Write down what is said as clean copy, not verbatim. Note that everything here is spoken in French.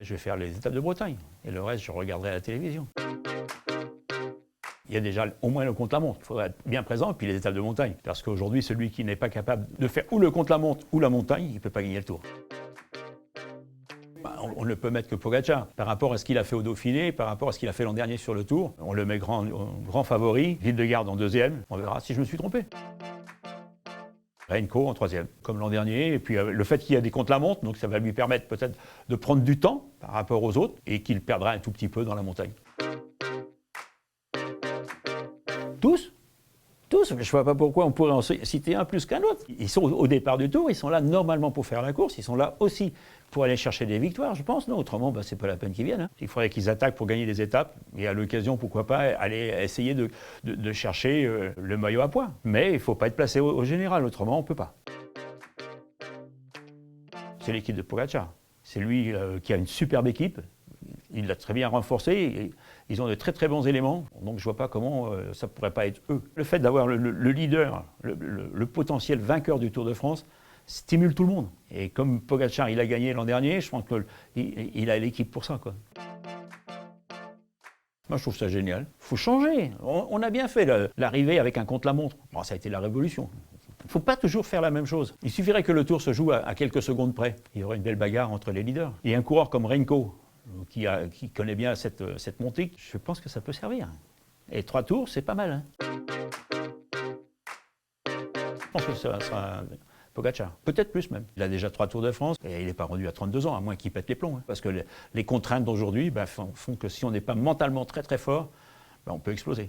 Je vais faire les étapes de Bretagne et le reste, je regarderai à la télévision. Il y a déjà au moins le contre-la-montre. Il faudra être bien présent, et puis les étapes de montagne. Parce qu'aujourd'hui, celui qui n'est pas capable de faire ou le contre-la-montre ou la montagne, il ne peut pas gagner le Tour. On ne peut mettre que Pogacar. Par rapport à ce qu'il a fait au Dauphiné, par rapport à ce qu'il a fait l'an dernier sur le Tour, on le met grand favori, Vingegaard en deuxième. On verra si je me suis trompé. Renko en troisième, comme l'an dernier. Et puis le fait qu'il y a des contre-la-montre, donc ça va lui permettre peut-être de prendre du temps par rapport aux autres et qu'il perdra un tout petit peu dans la montagne. Tous, je ne vois pas pourquoi on pourrait en citer un plus qu'un autre. Ils sont au départ du Tour, ils sont là normalement pour faire la course, ils sont là aussi pour aller chercher des victoires, je pense. Non, autrement, c'est pas la peine qu'ils viennent. Il faudrait qu'ils attaquent pour gagner des étapes et à l'occasion, pourquoi pas, aller essayer de chercher le maillot à pois. Mais il ne faut pas être placé au général, autrement on ne peut pas. C'est l'équipe de Pogacar. C'est lui qui a une superbe équipe. Il l'a très bien renforcé. Et ils ont de très très bons éléments. Donc je ne vois pas comment ça ne pourrait pas être eux. Le fait d'avoir le leader, le potentiel vainqueur du Tour de France, stimule tout le monde. Et comme Pogacar, il a gagné l'an dernier, je pense qu'il a l'équipe pour ça, quoi. Moi, je trouve ça génial. Il faut changer. On a bien fait l'arrivée avec un contre-la-montre. Bon, ça a été la révolution. Il ne faut pas toujours faire la même chose. Il suffirait que le Tour se joue à quelques secondes près. Il y aurait une belle bagarre entre les leaders. Et un coureur comme Renko, qui connaît bien cette montée, je pense que ça peut servir. Et 3 tours, c'est pas mal. Hein. Je pense que ça sera Pogacar. Peut-être plus même. Il a déjà 3 Tours de France et il n'est pas rendu à 32 ans, à moins qu'il pète les plombs. Hein. Parce que les contraintes d'aujourd'hui font que si on n'est pas mentalement très très fort, on peut exploser.